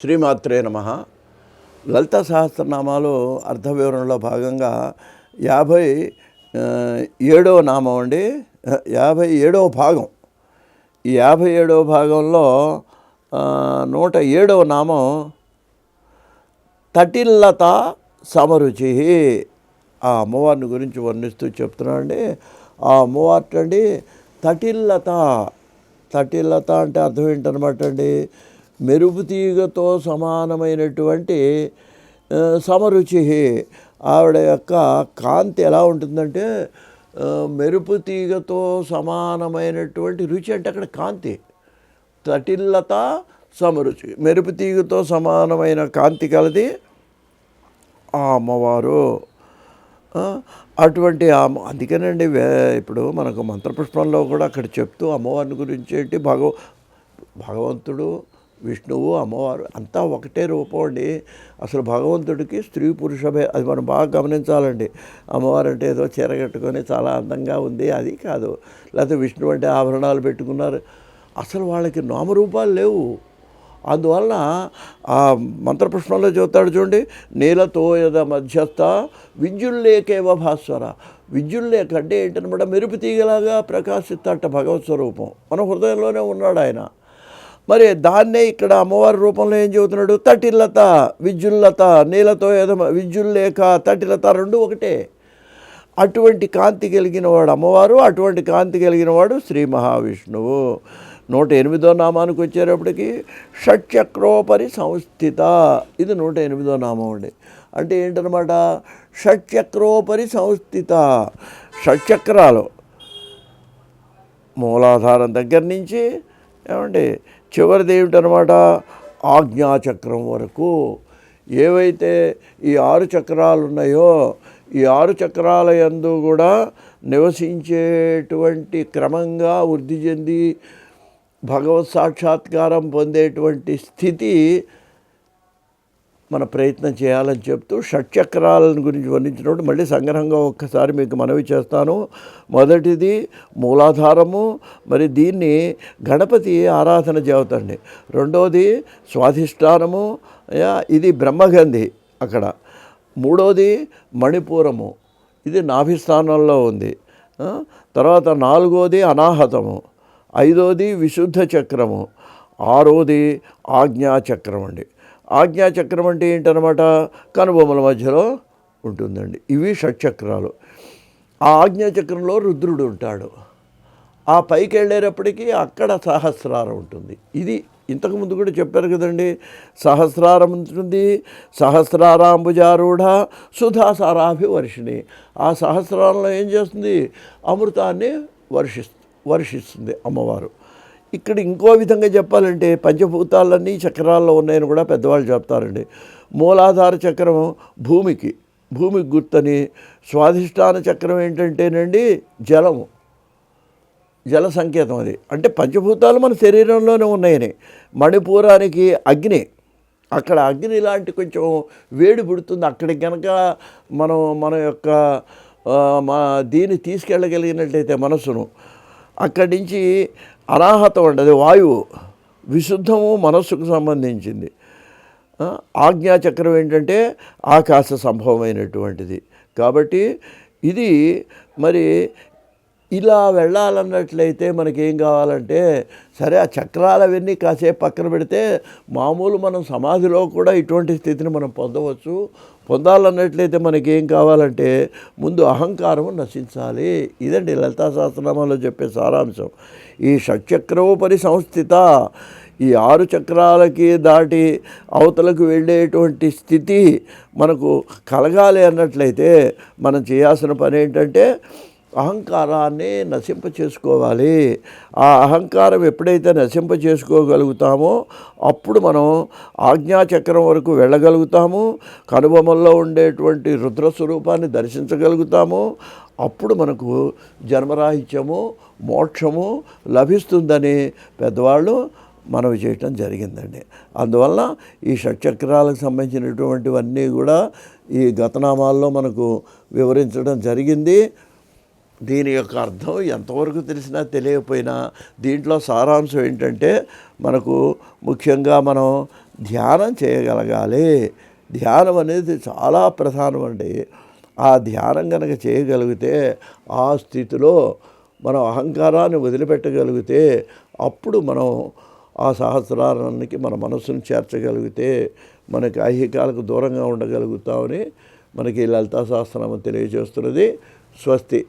శ్రీమాత్రే నమః. లలిత సహస్రనామాలు అర్థ వివరణలో భాగంగా 57వ నామం అండి. 57వ భాగం. ఈ 57వ భాగంలో 107వ నామం తటిల్లత సమరుచి. ఆ అమ్మవారిని గురించి వర్ణిస్తూ చెప్తున్నానండి. ఆ అమ్మవారి అండి తటిల్లత. తటిల్లత అంటే అర్థం ఏంటనమాట అండి, మెరుపు తీగతో సమానమైనటువంటి సమరుచి. ఆవిడ యొక్క కాంతి ఎలా ఉంటుందంటే మెరుపు తీగతో సమానమైనటువంటి రుచి, అంటే అక్కడ కాంతి. తటిల్లత సమరుచి, మెరుపు తీగతో సమానమైన కాంతి కలది ఆ అమ్మవారు. అటువంటి అందుకేనండి ఇప్పుడు మనకు మంత్రపుష్పంలో కూడా అక్కడ చెప్తూ అమ్మవారిని గురించి ఏంటి, భగవంతుడు, విష్ణువు, అమ్మవారు అంతా ఒకటే రూపం అండి. అసలు భగవంతుడికి స్త్రీ పురుషభే, అది మనం బాగా గమనించాలండి. అమ్మవారు అంటే ఏదో చీర కట్టుకొని చాలా అందంగా ఉంది అది కాదు, లేకపోతే విష్ణువు అంటే ఆభరణాలు పెట్టుకున్నారు, అసలు వాళ్ళకి నామరూపాలు లేవు. అందువలన ఆ మంత్రపుష్పంలో చెబుతాడు చూడండి, నీలతోయద మధ్యస్థ విద్యుల్లేకేవ భాస్వర. విద్యుల్లేక అంటే ఏంటనమాట, మెరుపు తీగలాగా ప్రకాశిస్తాట భగవత్ స్వరూపం. మన హృదయంలోనే ఉన్నాడు ఆయన. మరి దాన్నే ఇక్కడ అమ్మవారి రూపంలో ఏం చెబుతున్నాడు, తటిల్లత విద్యుల్లత. నీలతో ఏదో విద్యుల్లేక తటిల్లత రెండు ఒకటే. అటువంటి కాంతి కలిగిన వాడు అమ్మవారు, అటువంటి కాంతి కలిగిన వాడు శ్రీ మహావిష్ణువు. 108వ నామానికి వచ్చేటప్పటికి షట్చక్రోపరి సంస్థిత. ఇది 108వ నామం అండి. అంటే ఏంటనమాట, షట్చక్రోపరి సంస్థిత. షట్చక్రాలు మూలాధారం దగ్గర నుంచి ఏమండి చివరిది ఏమిటనమాట, ఆజ్ఞాచక్రం వరకు ఏవైతే ఈ 6 చక్రాలు ఉన్నాయో, ఈ 6 చక్రాల యందు కూడా నివసించేటువంటి, క్రమంగా వృద్ధి చెంది భగవత్ సాక్షాత్కారం పొందేటువంటి స్థితి మన ప్రయత్నం చేయాలని చెప్తూ షట్చక్రాలను గురించి వర్ణించినప్పుడు మళ్ళీ సంగ్రహంగా ఒక్కసారి మీకు మనవి చేస్తాను. మొదటిది మూలాధారము, మరి దీన్ని గణపతి ఆరాధన చేవుతండి. రెండోది స్వాధిష్టానము, ఇది బ్రహ్మగంధి అక్కడ. మూడోది మణిపూరము, ఇది నాభిస్థానంలో ఉంది. తర్వాత 4వది అనాహతము, 5వది విశుద్ధ చక్రము, 6వది ఆజ్ఞాచక్రం అండి. ఆజ్ఞాచక్రం అంటే ఏంటనమాట, కనుబొమ్మల మధ్యలో ఉంటుందండి. ఇవి షట్చక్రాలు. ఆ ఆజ్ఞాచక్రంలో రుద్రుడు ఉంటాడు. ఆ పైకి వెళ్ళేటప్పటికీ అక్కడ సహస్రారం ఉంటుంది. ఇది ఇంతకుముందు కూడా చెప్పారు కదండి, సహస్రారం ఉంటుంది. సహస్రారాంబుజారూఢ సుధాసారాభివర్షిణి. ఆ సహస్రారంలో ఏం చేస్తుంది, అమృతాన్ని వర్షిస్తుంది అమ్మవారు. ఇక్కడ ఇంకో విధంగా చెప్పాలంటే పంచభూతాలన్నీ చక్రాల్లో ఉన్నాయని కూడా పెద్దవాళ్ళు చెప్తారండి. మూలాధార చక్రం భూమికి గుర్తని, స్వాధిష్టాన చక్రం ఏంటంటేనండి జలము, జల సంకేతం. అది అంటే పంచభూతాలు మన శరీరంలోనే ఉన్నాయని. మణిపూరానికి అగ్ని, అక్కడ అగ్ని లాంటి కొంచెం వేడి పుడుతుంది. అక్కడికి కనుక మన యొక్క దీన్ని తీసుకెళ్ళగలిగినట్లయితే మనస్సును, అక్కడి నుంచి అనాహతం అండి, అది వాయువు, విశుద్ధము మనస్సుకు సంబంధించింది. ఆజ్ఞాచక్రం ఏంటంటే ఆకాశ సంభవమైనటువంటిది. కాబట్టి ఇది మరి ఇలా వెళ్ళాలన్నట్లయితే మనకేం కావాలంటే, సరే ఆ చక్రాలవన్నీ కాసేపు పక్కన పెడితే మామూలు మనం సమాధిలో కూడా ఇటువంటి స్థితిని మనం పొందాలన్నట్లయితే మనకేం కావాలంటే ముందు అహంకారము నశించాలి. ఇదండి లలితా సహస్రనామాలో చెప్పే సారాంశం. ఈ షట్చక్రోపరి సంస్థిత, ఈ 6 చక్రాలకి దాటి అవతలకు వెళ్ళేటువంటి స్థితి మనకు కలగాలి అన్నట్లయితే మనం చేయాల్సిన పని ఏంటంటే అహంకారాన్ని నశింప చేసుకోవాలి. ఆ అహంకారం ఎప్పుడైతే నశింప చేసుకోగలుగుతామో అప్పుడు మనం ఆజ్ఞాచక్రం వరకు వెళ్ళగలుగుతాము. కనుబొమ్మల్లో ఉండేటువంటి రుద్రస్వరూపాన్ని దర్శించగలుగుతాము. అప్పుడు మనకు జన్మరాహిత్యము, మోక్షము లభిస్తుందని పెద్దవాళ్ళు మనవి చేయటం జరిగిందండి. అందువలన ఈ షట్చక్రాలకు సంబంధించినటువంటివన్నీ కూడా ఈ గతనామాల్లో మనకు వివరించడం జరిగింది. దీని యొక్క అర్థం ఎంతవరకు తెలిసినా తెలియకపోయినా దీంట్లో సారాంశం ఏంటంటే మనకు ముఖ్యంగా మనం ధ్యానం చేయగలగాలి. ధ్యానం అనేది చాలా ప్రధానం అండి. ఆ ధ్యానం కనుక చేయగలిగితే ఆ స్థితిలో మనం అహంకారాన్ని వదిలిపెట్టగలిగితే అప్పుడు మనం ఆ సహస్రారానికి మన మనస్సును చేర్చగలిగితే మనకి ఐహికాలకు దూరంగా ఉండగలుగుతామని మనకి లలితా సహస్రనామం తెలియజేస్తున్నది. స్వస్తి.